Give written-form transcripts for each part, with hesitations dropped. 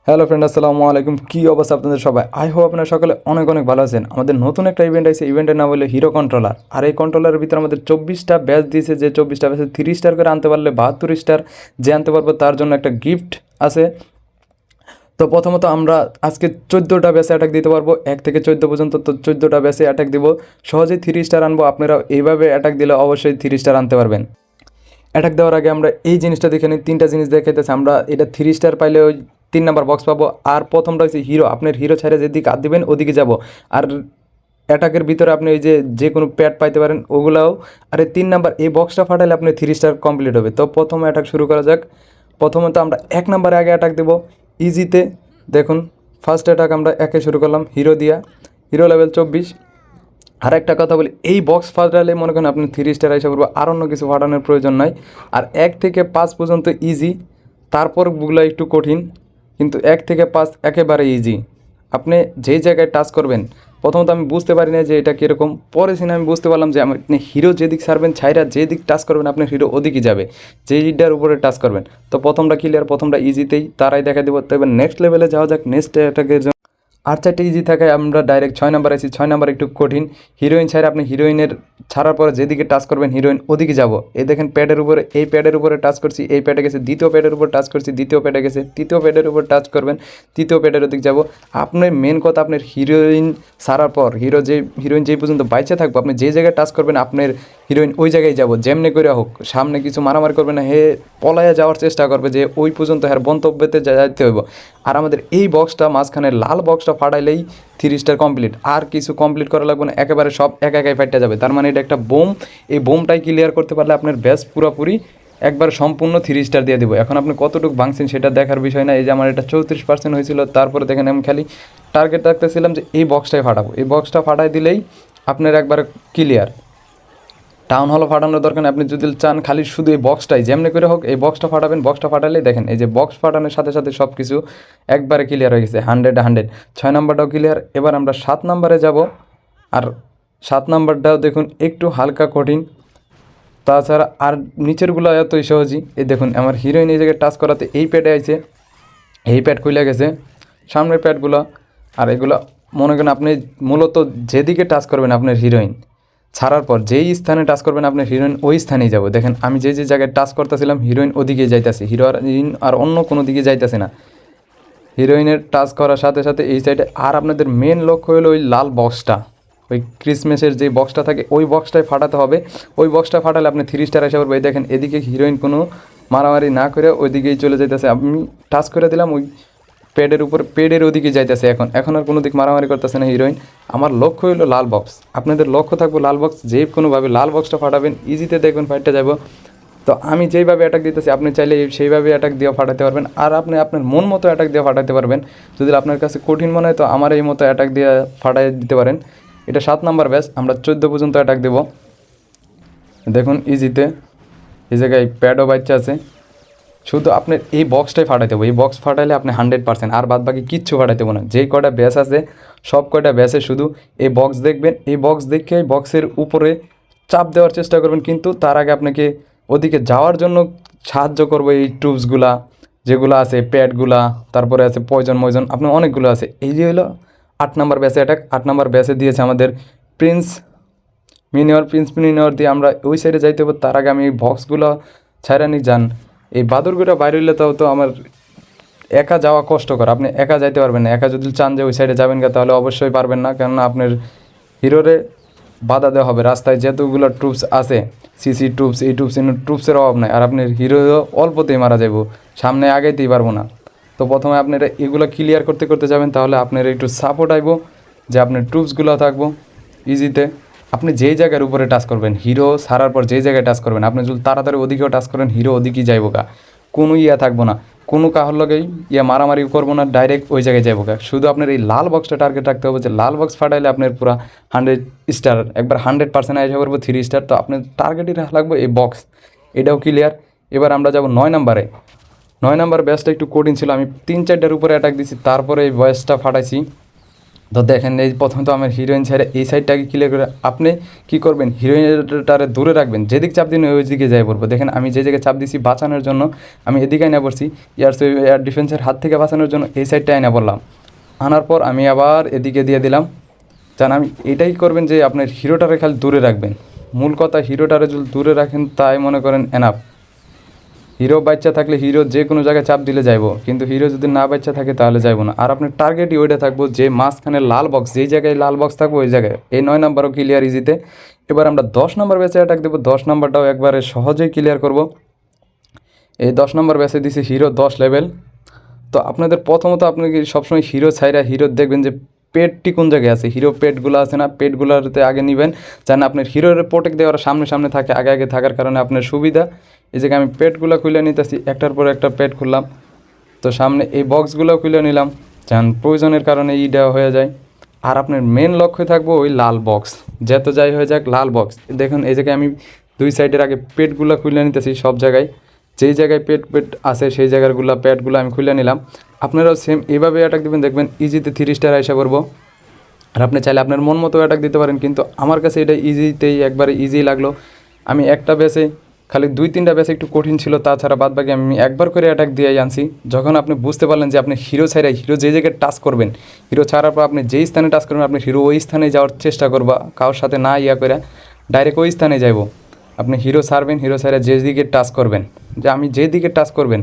Hello friend, আসসালামু আলাইকুম। কী অবস্থা আপনাদের সবাই? আই হোপ আপনারা সকালে অনেক অনেক ভালো আছেন। আমাদের নতুন একটা ইভেন্ট আছে, ইভেন্টের নাম হলো হিরো কন্ট্রোলার। আর এই কন্ট্রোলারের ভিতরে আমাদের 24টা ব্যাচ দিয়েছে, যে 24টা ব্যাচে 3 স্টার করে আনতে পারলে 72 স্টার যে আনতে পারবো তার জন্য একটা গিফট আছে। তো প্রথমত আমরা আজকে 14টা ব্যাচে অ্যাটাক দিতে পারবো, 1 থেকে 14 পর্যন্ত। তো 14টা ব্যাচে অ্যাটাক দিব, সহজেই 3 স্টার আনবো। আপনারা এইভাবে অ্যাটাক দিলে অবশ্যই 3 স্টার আনতে পারবেন। অ্যাটাক দেওয়ার আগে আমরা এই জিনিসটা দেখে নিই, 3টা জিনিস দেখাইতেছে। আমরা এটা 3 স্টার পাইলে ওই 3 নাম্বার বক্স পাবো। আর প্রথমটা হচ্ছে হিরো, আপনার হিরো ছেড়ে যেদিকে হাত দিবেন ওদিকে যাব। আর অ্যাটাকের ভিতরে আপনি ওই যে কোনো প্যাড পাইতে পারেন ওগুলাও। আর এই 3 নাম্বার এই বক্সটা ফাটালে আপনি 3 স্টার কমপ্লিট হবে। তো প্রথমে অ্যাটাক শুরু করা যাক। প্রথমত আমরা 1 নাম্বারে আগে অ্যাটাক দেবো ইজিতে। দেখুন, ফার্স্ট অ্যাটাক আমরা একে শুরু করলাম হিরো দিয়া, হিরো লেভেল 24। আর একটা কথা বলি, এই বক্স ফাটালে মনে করেন আপনি 3 স্টার হিসাবে পড়বো, আর অন্য কিছু ফাটানোর প্রয়োজন নাই। আর 1 থেকে 5 পর্যন্ত ইজি, তারপরগুলো একটু কঠিন, কিন্তু 1 থেকে 5 একেবারে ইজি। আপনি যেই জায়গায় টাচ করবেন, প্রথমত আমি বুঝতে পারি না যে এটা কীরকম, পরে সিনে আমি বুঝতে পারলাম যে আপনি হিরো যেদিক ছাড়বেন, ছাইরা যেদিক টাচ করবেন আপনার হিরো ওদিকে যাবে, যেইটার উপরে টাচ করবেন। তো প্রথমটা ক্লিয়ার, প্রথমটা ইজিতেই তারাই দেখা দেবো। তো এবার নেক্সট লেভেলে যাওয়া যাক। নেক্সট অ্যাটাকের আর 4টে ইজি থাকে, আমরা ডাইরেক্ট 6 নাম্বার আছি। 6 নাম্বার একটু কঠিন। হিরোইন ছাড়া আপনি হিরোইনের ছাড়ার পরে যেদিকে টাচ করবেন হিরোইন ওদিকে যাব। এই দেখেন প্যাডের উপরে, এই প্যাডের উপরে টাচ করছি, এই প্যাডে গেছে। দ্বিতীয় প্যাডের উপর টাচ করছি, দ্বিতীয় প্যাডে গেছে। তৃতীয় প্যাডের উপর টাচ করবেন, তৃতীয় প্যাডের ওদিকে যাব। আপনার মেন কথা, আপনার হিরোইন ছাড়ার পর হিরোইন যেই পর্যন্ত বাইচে থাকবো, আপনি যে জায়গায় টাচ করবেন আপনার হিরোইন ওই জায়গায় যাব। যেমনি করে হোক, সামনে কিছু মারামারি করবে না, হে পলায়া যাওয়ার চেষ্টা করবে যে ওই পর্যন্ত হ্যার গন্তব্যতে যাইতে হইব। আর আমাদের এই বক্সটা মাঝখানে লাল বক্সটা ফাটাইলেই 3 স্টার কমপ্লিট। আর কিছু কমপ্লিট করা লাগবে না, একেবারে সব একাই ফাইটটা যাবে। তার মানে এটা একটা বোম। এই বোমটাই ক্লিয়ার করতে পারলে আপনার ব্যাচ পুরোপুরি একবার সম্পূর্ণ 3 স্টার দিয়ে দেবো। এখন আপনি কতটুকু ভাঙছেন সেটা দেখার বিষয় না। এই যে আমার এটা 34% হয়েছিল, তারপরে দেখেন আমি খালি টার্গেট রাখতেছিলাম যে এই বক্সটাই ফাটাবো। এই বক্সটা ফাটাই দিলেই আপনার একবার ক্লিয়ার। টাউন হলও ফাটানোর দরকার নেই, আপনি যদি চান খালি শুধু এই বক্সটাই যেমনি করে হোক এই বক্সটা ফাটাবেন। বক্সটা ফাটালেই দেখেন এই যে বক্স ফাটানোর সাথে সাথে সব কিছু একবারে ক্লিয়ার হয়ে গেছে, 100। 6 নাম্বারটাও ক্লিয়ার। এবার আমরা 7 নাম্বারে যাব। আর 7 নাম্বারটাও দেখুন একটু হালকা কঠিন, তাছাড়া আর নিচেরগুলো এতই সহজই। এই দেখুন আমার হিরোইন এই জায়গায় টাচ করাতে এই প্যাডে আছে, এই প্যাড খুলে গেছে, সামনের প্যাডগুলো। আর এগুলো মনে করেন আপনি মূলত যেদিকে টাচ করবেন আপনার হিরোইন ছাড়ার পর যেই স্থানে টাচ করবেন আপনার হিরোইন ওই স্থানেই যাব। দেখেন আমি যে জায়গায় টাচ করতেছিলাম হিরোইন ওদিকে যাইতেছে, হিরোইন আর অন্য কোনো দিকে যাইতেছে না। হিরোইনের টাচ করার সাথে সাথে এই সাইডে। আর আপনাদের মেন লক্ষ্য হলো ওই লাল বক্সটা, ওই ক্রিসমাসের যে বক্সটা থাকে ওই বক্সটাই ফাটাতে হবে। ওই বক্সটা ফাটালে আপনি 3 স্টার এসে পড়বে। এই দেখেন এদিকে হিরোইন কোনো মারামারি না করে ওইদিকেই চলে যাইতেছে। আমি টাচ করে দিলাম ওই প্যাডের উপর, প্যাডের ওদিকে যাইতেছে। এখন আর কোনো দিক মারামারি করতেছে না হিরোইন। আমার লক্ষ্য হলো লাল বক্স, আপনাদের লক্ষ্য থাকবো লাল বক্স। যে কোনোভাবে লাল বক্সটা ফাটাবেন, ইজিতে দেখবেন ফাইটটা যাব। তো আমি যেইভাবে অ্যাটাক দিতেছি আপনি চাইলে সেইভাবে অ্যাটাক দিয়ে ফাটাতে পারবেন। আর আপনি আপনার মন মতো অ্যাটাক দিয়ে ফাটাতে পারবেন। যদি আপনার কাছে কঠিন মনে হয় তো আমার এই মতো অ্যাটাক দিয়ে ফাটাই দিতে পারেন। এটা 7 নাম্বার ব্যাচ, আমরা 14 পর্যন্ত অ্যাটাক দেবো। দেখুন ইজিতে এই জায়গায় প্যাডও বাচ্চা আছে। শুধু আপনার এই বক্সটাই ফাটাইতে হবে। এই বক্স ফাটাইলে আপনি 100%, আর বাদ বাকি কিচ্ছু ফাটাইতে হবে না। যেই কয়টা ব্যাস আছে সব কয়টা ব্যাসে শুধু এই বক্স দেখবেন। এই বক্স দেখে বক্সের উপরে চাপ দেওয়ার চেষ্টা করবেন, কিন্তু তার আগে আপনাকে ওদিকে যাওয়ার জন্য সাহায্য করবো এই টুবসগুলা যেগুলো আছে, প্যাডগুলা, তারপরে আছে পয়জন ময়জন, আপনার অনেকগুলো আছে। এই যে হলো 8 নাম্বার ব্যাসে অ্যাটাক। 8 নাম্বার ব্যাসে দিয়েছে আমাদের প্রিন্স মিনিওর দিয়ে আমরা ওই সাইডে যাইতে হবে। তার আগে আমি এই বক্সগুলো ছাড়ানি যান। এই বাদুরগুলো বাইরে হইলে তো আমার একা যাওয়া কষ্টকর, আপনি একা যাইতে পারবেন না। একা যদি চান যে ওই সাইডে যাবেন তাহলে অবশ্যই পারবেন না, কেননা আপনার হিরোরে বাধা দেওয়া হবে। রাস্তায় যেতগুলো ট্রুপস আছে, সিসি ট্রুপস, এই ট্রুপসের অভাব নাই। আর আপনার হিরো অল্পতেই মারা যাবো, সামনে আগাইতেই পারবো না। তো প্রথমে আপনারা এগুলো ক্লিয়ার করতে করতে যাবেন, তাহলে আপনার একটু সাপোর্ট আইব যে আপনার ট্রুপসগুলো থাকবো ইজিতে। আপনি যেই জায়গার উপরে টাচ করবেন, হিরো সারার পর যেই জায়গায় টাচ করবেন, আপনি যদি তাড়াতাড়ি ওদিকেও টাচ করেন হিরো ওদিকেই যাইবো গা। কোনো থাকবো না, কোনো কাহর লগেই মারামারি করবো না, ডাইরেক্ট ওই জায়গায় যাবো গা। শুধু আপনার এই লাল বক্সটা টার্গেট রাখতে হবে, যে লাল বক্স ফাটাইলে আপনার পুরো 100 স্টার, একবার 100% এসে করবো 3 স্টার। তো আপনার টার্গেটই লাগবে এই বক্স, এটাও ক্লিয়ার। এবার আমরা যাব 9 নাম্বারে। 9 নাম্বার ব্যাচটা একটু কঠিন ছিল, আমি 3-4টার উপরে অ্যাটাক দিছি, তারপরে এই বয়সটা ফাটাইছি। তো দেখেন এই প্রথমে তো আমার হিরোইন ছেড়ে এই সাইডটাকে ক্লিয়ার করে আপনি কী করবেন, হিরোইনটারে দূরে রাখবেন, যেদিক চাপ দিন ওই দিকে যাই পড়বো। দেখেন আমি যে জায়গায় চাপ দিছি বাঁচানোর জন্য আমি এদিকে আইনা পড়ছি, এয়ার ডিফেন্সের হাত থেকে বাঁচানোর জন্য এই সাইডটা আইনা পড়লাম। আনার পর আমি আবার এদিকে দিয়ে দিলাম। জান আমি এটাই করবেন যে আপনার হিরোটারে খালি দূরে রাখবেন। মূল কথা হিরোটারে যদি দূরে রাখেন তাই মনে করেন এনাফ। হিরো বাচ্চা থাকলে হিরো যে কোনো জায়গায় চাপ দিলে যাইবো, কিন্তু হিরো যদি না বাচ্চা থাকে তাহলে যাইবো না। আর আপনার টার্গেটই ওইটা থাকবো যে মাঝখানে লাল বক্স, যেই জায়গায় লাল বক্স থাকবো ওই জায়গায়। এই 9 নাম্বারও ক্লিয়ার ইজিতে। এবার আমরা 10 নম্বর ব্যাচে অ্যাটাক দেবো। 10 নম্বরটাও একবারে সহজেই ক্লিয়ার করব। এই 10 নম্বর ব্যাচে দিছি হিরো 10 লেভেল। তো আপনাদের প্রথমত আপনি কি সবসময় হিরো ছাইরা হিরো দেখবেন যে পেটটি কোন জায়গায় আছে, হিরো পেটগুলো আছে না, পেটগুলোতে আগে নেবেন যেন আপনার হিরোর প্রোটেক্ট দেওয়ার সামনে সামনে থাকে, আগে আগে থাকার কারণে আপনার সুবিধা। এই জায়গায় আমি পেটগুলো খুলে নিতেছি, একটার পর একটা পেট খুললাম। তো সামনে এই বক্সগুলো খুলে নিলাম যেন প্রয়োজনের কারণে দেওয়া হয়ে যায়। আর আপনার মেন লক্ষ্য থাকবো ওই লাল বক্স, যত যাই হয়ে যাক লাল বক্স। দেখুন এই জায়গায় আমি 2 সাইডের আগে পেটগুলো খুলে নিতেছি সব জায়গায়, যেই জায়গায় পেট পেট আছে সেই জায়গাগুলো প্যাডগুলো আমি খুলে নিলাম। আপনারাও সেম এভাবে অ্যাটাক দেবেন, দেখবেন ইজিতে 3 স্টার আইসা পড়বো। আর আপনি চাইলে আপনার মন মতো অ্যাটাক দিতে পারেন, কিন্তু আমার কাছে এটা ইজিতেই একবারে ইজি লাগলো। আমি একটা বেসে খালি 2-3টা বেসে একটু কঠিন ছিল, তাছাড়া বাদ বাকি আমি একবার করে অ্যাটাক দিয়ে আনছি। যখন আপনি বুঝতে পারলেন যে আপনি হিরো ছাড়াই হিরো যে জায়গায় টাচ করবেন, হিরো ছাড়ার পর আপনি যেই স্থানে টাচ করবেন আপনি হিরো ওই স্থানে যাওয়ার চেষ্টা করবা, কারোর সাথে না করে ডাইরেক্ট ওই স্থানে যাইব। আপনি হিরো ছাড়বেন, হিরো ছাড়া যে দিকে টাচ করবেন, যে আমি যে দিকে টাচ করবেন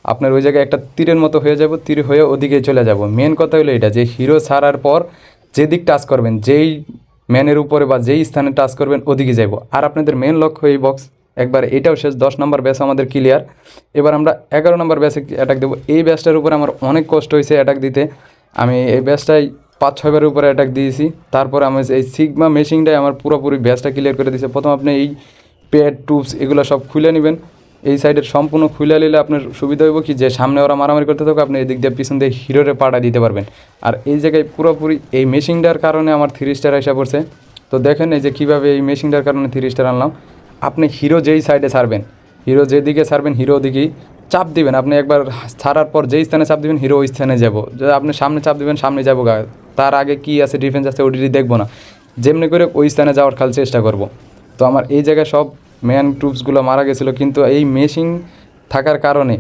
আপনার ওই জায়গায় একটা তীরের মতো হয়ে যাব, তীর হয়ে ওদিকে চলে যাব। মেন কথা হলো এটা যে হিরো ছাড়ার পর যে দিক টাচ করবেন, যেই ম্যানের উপরে বা যেই স্থানে টাচ করবেন ওদিকে যাব। আর আপনাদের মেন লক্ষ্য এই বক্স, একবার এটাও শেষ। 10 নম্বর ব্যাস আমাদের ক্লিয়ার। এবার আমরা 11 নম্বর ব্যাসে অ্যাটাক দেবো। এই ব্যাসটার উপরে আমার অনেক কষ্ট হয়েছে অ্যাটাক দিতে। আমি এই ব্যাসটাই 5-6 বারের উপরে অ্যাটাক দিয়েছি। তারপর আমি এই সিগমা মেশিনটাই আমার পুরোপুরি ব্যাসটা ক্লিয়ার করে দিয়েছে। প্রথম আপনি এই পেড টুবস এগুলো সব খুলে নেবেন। এই সাইডের সম্পূর্ণ খুলে নিলে আপনার সুবিধা হইব কি যে সামনে ওরা মারামারি করতে থাকবে, আপনি এদিক দিয়ে পিছন দিয়ে হিরোরে পাড়া দিতে পারবেন। আর এই জায়গায় পুরোপুরি এই মেশিনটার কারণে আমার 3 স্টার আসা পড়ছে। তো দেখেন এই যে কীভাবে এই মেশিনটার কারণে 3 স্টার আনলাম। আপনি হিরো যেই সাইডে ছাড়বেন, হিরো যেদিকে ছাড়বেন হিরো ওদিকেই চাপ দিবেন। আপনি একবার ছাড়ার পর যেই স্থানে চাপ দিবেন হিরো ওই স্থানে যাব। যদি আপনি সামনে চাপ দিবেন সামনে যাবো গা, তার আগে কি আছে ডিফেন্স আছে ওটি দেখবো না, যেমনি করে ওই স্থানে যাওয়ার খাল চেষ্টা করব। তো আমার এই জায়গায় সব ম্যান ট্রুপসগুলো মারা গেছিলো, কিন্তু এই মেশিন থাকার কারণে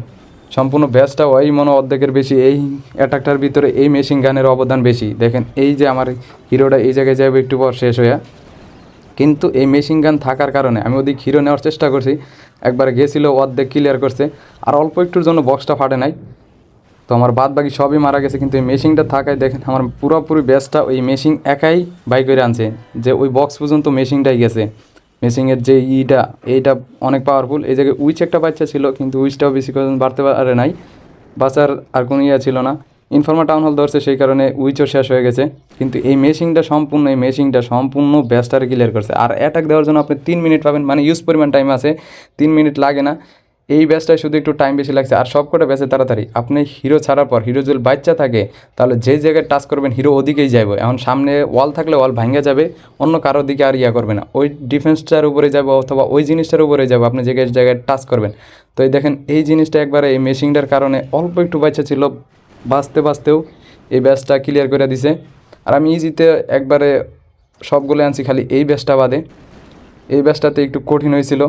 সম্পূর্ণ ব্যাচটাও এই মনে অর্ধেকের বেশি এই অ্যাটাকটার ভিতরে এই মেশিন গানের অবদান বেশি। দেখেন এই যে আমার হিরোটা এই জায়গায় যাবে একটু পর শেষ হয়ে, কিন্তু এই মেশিন গান থাকার কারণে আমি ওদিক হিরো নেওয়ার চেষ্টা করছি, একবার গেছিলো অর্ধেক ক্লিয়ার করছে, আর অল্প একটুর জন্য বক্সটা ফাটে নাই। তো আমার বাদ বাকি সবই মারা গেছে, কিন্তু এই মেশিনটা থাকায় দেখেন আমার পুরোপুরি ব্যাচটা ওই মেশিন একাই বাই করে আনছে, যে ওই বক্স পর্যন্ত মেশিনটাই গেছে। মেশিনের যে এইটা অনেক পাওয়ারফুল। এই জায়গায় উইচ একটা বাচ্চা ছিল, কিন্তু উইচটাও বেশি করে বাড়তে পারে নাই, বাচ্চার আর কোনো ছিল না। ইনফর্মার টাউন হল ধরছে সেই কারণে উইচও শেষ হয়ে গেছে, কিন্তু এই মেশিনটা সম্পূর্ণ ব্যাচটারে ক্লিয়ার করছে। আর অ্যাটাক দেওয়ার জন্য আপনি 3 মিনিট পাবেন, মানে ইউজ পরিমাণ টাইম আছে, 3 মিনিট লাগে না। এই ব্যাচটায় শুধু একটু টাইম বেশি লাগছে, আর সবকটা ব্যাচে তাড়াতাড়ি। আপনি হিরো ছাড়ার পর হিরো যদি বাচ্চা থাকে তাহলে যে জায়গায় টাচ করবেন হিরো ওদিকেই যাবে। এখন সামনে ওয়াল থাকলে ওয়াল ভাঙে যাবে, অন্য কারোর দিকে আর করবে না, ওই ডিফেন্সটার উপরে যাবে অথবা ওই জিনিসটার উপরে যাবে আপনি যে জায়গায় টাচ করবেন। তো এই দেখেন এই জিনিসটা একবারে এই মেশিনটার কারণে অল্প একটু বাচ্চা ছিল, বাঁচতেও এই ব্যাচটা ক্লিয়ার করে দিছে। আর আমি ইজিতে একবারে সবগুলো আনছি, খালি এই ব্যাচটা বাদে। এই ব্যাচটাতে একটু কঠিন হয়েছিল,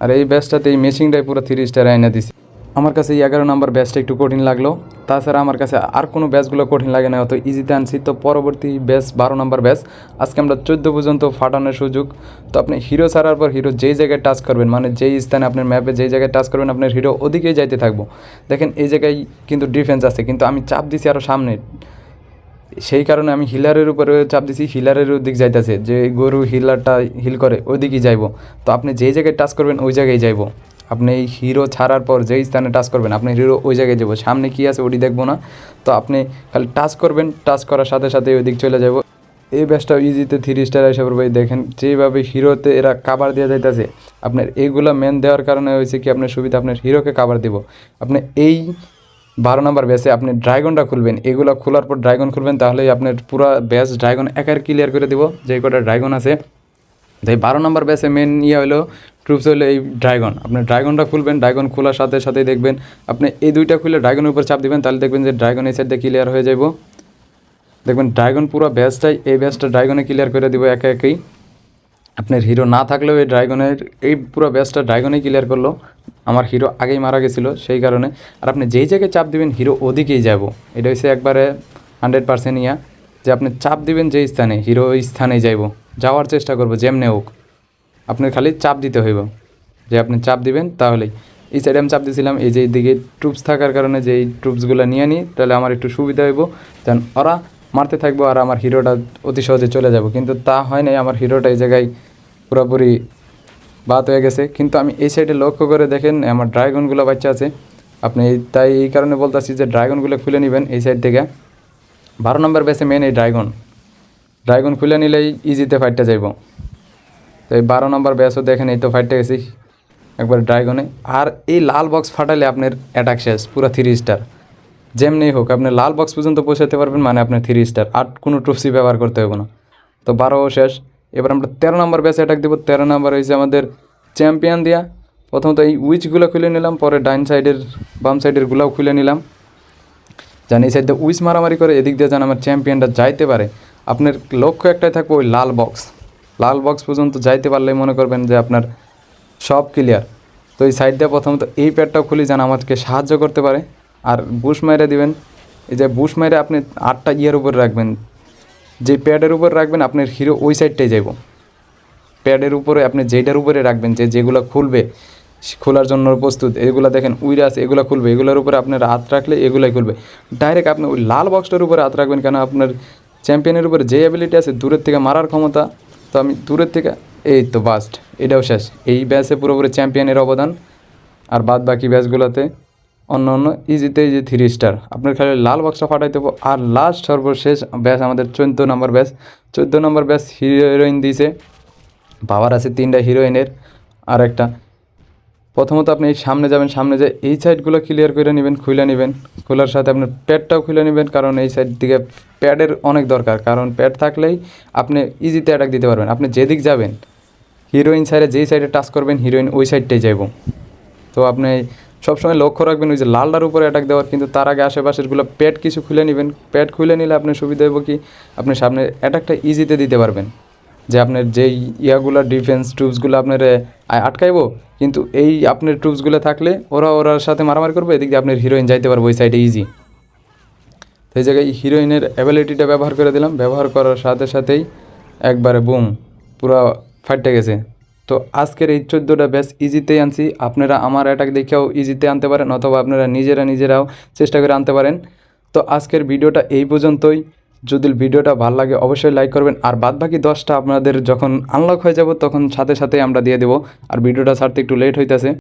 আর এই ব্যাচটাতে এই মেশিনটাই পুরো 3 স্টার আইনা দিছি। আমার কাছে এই 11 নম্বর ব্যাচটা একটু কঠিন লাগলো, তাছাড়া আমার কাছে আর কোনো ব্যাচগুলো কঠিন লাগে না, অত ইজিতে আনছি। তো পরবর্তী ব্যাচ 12 নম্বর ব্যাচ, আজকে আমরা 14 পর্যন্ত ফাটানোর সুযোগ। তো আপনি হিরো ছাড়ার পর হিরো যেই জায়গায় টাচ করবেন, মানে যেই স্থানে আপনার ম্যাপে যেই জায়গায় টাচ করবেন আপনার হিরো ওদিকেই যাইতে থাকবো। দেখেন এই জায়গায় কিন্তু ডিফেন্স আছে, কিন্তু আমি চাপ দিছি আরও সামনে, সেই কারণে আমি হিলারের উপরে চাপ দিছি, হিলারের দিক যাইতেছে, যে গরু হিলারটা হিল করে ওই দিকেই যাইবো। তো আপনি যেই জায়গায় টাচ করবেন ওই জায়গায় যাইবো। আপনি এই হিরো ছাড়ার পর যেই স্থানে টাচ করবেন আপনি হিরো ওই জায়গায় যাবো, সামনে কী আছে ওটি দেখবো না। তো আপনি খালি টাচ করবেন, টাচ করার সাথে সাথে ওই দিক চলে যাবো। এই ব্যাচটাও ইজিতে 3 স্টার হিসাবে ভাই দেখেন যেভাবে হিরোতে এরা কাভার দেওয়া যাইতেছে। আপনার এইগুলো মেন দেওয়ার কারণে হয়েছে কি আপনার সুবিধা, আপনার হিরোকে কাভার দিব। আপনি এই 12 নম্বর ব্যাচে আপনি ড্রাগনটা খুলবেন, এগুলো খোলার পর ড্রাগন খুলবেন, তাহলেই আপনার পুরো ব্যাচ ড্রাগন একার ক্লিয়ার করে দিব যে কটা ড্রাগন আছে। তাই 12 নম্বর ব্যাচে মেন হলো ট্রুপস হলো এই ড্রাগন। আপনি ড্রাগনটা খুলবেন, ড্রাগন খোলার সাথে সাথেই দেখবেন আপনি এই দুইটা খুলে ড্রাগনের উপর চাপ দিবেন, তাহলে দেখবেন যে ড্রাগন এই সাইড দিয়ে ক্লিয়ার হয়ে যাব। দেখবেন ড্রাগন পুরো ব্যাচটাই, এই ব্যাচটা ড্রাগনে ক্লিয়ার করে দিব একে একেই। আপনার হিরো না থাকলেও এই ড্রাগনের এই পুরো ব্যাচটা ড্রাগনেই ক্লিয়ার করলো। আমার হিরো আগেই মারা গেছিলো সেই কারণে। আর আপনি যেই জায়গায় চাপ দিবেন হিরো ওদিকেই যাব, এটা হচ্ছে একবারে 100% ইয়া, যে আপনি চাপ দিবেন যেই স্থানে হিরো ওই স্থানেই যাইব, যাওয়ার চেষ্টা করবো যেমনে হোক। আপনার খালি চাপ দিতে হইব, যে আপনি চাপ দিবেন তাহলেই। এই সাইডে আমি চাপ দিয়েছিলাম, এই যে এইদিকে ট্রুপস থাকার কারণে যে এই ট্রুপসগুলো নিয়ে নিই, তাহলে আমার একটু সুবিধা হইব, যেন ওরা মারতে থাকবো আর আমার হিরোটা অতি সহজে চলে যাব। কিন্তু তা হয় নাই, আমার হিরোটা এই জায়গায় পুরোপুরি বাদ হয়ে গেছে। কিন্তু আমি এই সাইডে লক্ষ্য করে দেখেন আমার ড্রাগনগুলো বাচ্চা আছে। আপনি তাই এই কারণে বলতেছি যে ড্রাগনগুলো খুলে নেবেন এই সাইড থেকে। 12 নম্বর বেসে মেন এই ড্রাগন খুলে নিলেই ইজিতে ফাইটটা যাইব। তো এই 12 নম্বর ব্যাসও দেখেন, এই তো ফাইটটা গেছি একবার ড্রাগনে। আর এই লাল বক্স ফাটালে আপনার অ্যাটাক শেষ, পুরো 3 স্টার। যেমনি হোক আপনি লাল বক্স পর্যন্ত পৌঁছাতে পারবেন, মানে আপনার 3 স্টার, আর কোনো ট্রুপসি ব্যবহার করতে হবে না। তো 12 শেষ। এবার আমরা 13 নম্বর ব্যাচে অ্যাটাক দেবো। 13 নম্বর হয়েছে আমাদের চ্যাম্পিয়ন দিয়া। প্রথমত এই উইচগুলো খুলে নিলাম, পরে ডাইন সাইডের বাম সাইডের গুলাও খুলে নিলাম, যেন এই সাইড দিয়ে উইচ মারামারি করে এদিক দিয়ে যেন আমার চ্যাম্পিয়নটা যাইতে পারে। আপনার লক্ষ্য একটাই থাকবে ওই লাল বক্স পর্যন্ত যাইতে পারলে মনে করবেন যে আপনার সব ক্লিয়ার। তো এই সাইড দিয়ে প্রথমত এই প্যাডটাও খুলি যেন আমাদেরকে সাহায্য করতে পারে। আর বুশ মাইরে দিবেন, এই যে বুশ মাইরে আপনি 8টা ইয়ের উপরে রাখবেন, যে প্যাডের উপর রাখবেন আপনার হিরো ওই সাইডটাই যাইব। প্যাডের উপরে আপনি যেটার উপরে রাখবেন, যেগুলো খুলবে খোলার জন্য প্রস্তুত, এগুলো দেখেন উইরা আছে, এগুলো খুলবে, এগুলোর উপরে আপনার হাত রাখলে এগুলোই খুলবে। ডাইরেক্ট আপনি ওই লাল বক্সটার উপরে হাত রাখবেন, কেন আপনার চ্যাম্পিয়নের উপরে যে অ্যাবিলিটি আছে দূরের থেকে মারার ক্ষমতা। তো আমি দূরের থেকে, এই তো বাস্ট, এটাও শেষ। এই ব্যাচে পুরোপুরি চ্যাম্পিয়নের অবদান। আর বাদ বাকি ব্যাচগুলোতে অন্য ইজিতে ইজি 3 স্টার। আপনার খালি লাল বক্সটা ফাটাইতে হবে। আর লাস্ট সর্বশেষ ব্যাচ আমাদের 14 নম্বর ব্যাচ। 14 নম্বর ব্যাচ হিরোইন দিয়েছে, পাওয়ার আছে 3টা হিরোইনের। আর একটা প্রথমত আপনি এই সামনে যাবেন, সামনে যে এই সাইডগুলো ক্লিয়ার করে নেবেন, খুলে নেবেন। খোলার সাথে আপনার প্যাডটাও খুলে নেবেন, কারণ এই সাইড দিকে প্যাডের অনেক দরকার, কারণ প্যাড থাকলেই আপনি ইজিতে অ্যাটাক দিতে পারবেন। আপনি যেদিক যাবেন হিরোইন সাইডে, যেই সাইডে টাচ করবেন হিরোইন ওই সাইডটাই যাইব। তো আপনি সবসময় লক্ষ্য রাখবেন ওই যে লালটার উপরে অ্যাটাক দেওয়ার, কিন্তু তার আগে আশেপাশেরগুলো প্যাড কিছু খুলে নেবেন। প্যাড খুলে নিলে আপনার সুবিধা হইব কি, আপনি সামনে অ্যাটাকটা ইজিতে দিতে পারবেন। যে আপনার যেই ইয়াগুলো ডিফেন্স ট্রুপসগুলো আপনার আটকাইবো, কিন্তু এই আপনার ট্রুপসগুলো থাকলে ওরার সাথে মারামারি করবে, এদিক দিয়ে আপনার হিরোইন যাইতে পারবো ওই সাইডে ইজি। সেই জায়গায় হিরোইনের অ্যাবিলিটিটা ব্যবহার করে দিলাম, ব্যবহার করার সাথে সাথেই একবারে বুম পুরো ফাইটটা গেছে। তো আজকের এই 14টা ব্যাচ ইজিতেই আনছি। আপনারা আমার অ্যাটাক দেখেও ইজিতে আনতে পারেন, অথবা আপনারা নিজেরাও চেষ্টা করে আনতে পারেন। তো আজকের ভিডিওটা এই পর্যন্তই। যদি ভিডিওটা ভালো লাগে অবশ্যই লাইক করবেন। আর বাদবাকি 10টা আপনাদের যখন আনলক হয়ে যাব তখন সাথে সাথে আমরা দিয়ে দেবো। আর ভিডিওটা ছাড়তে একটু লেট হইতেছে।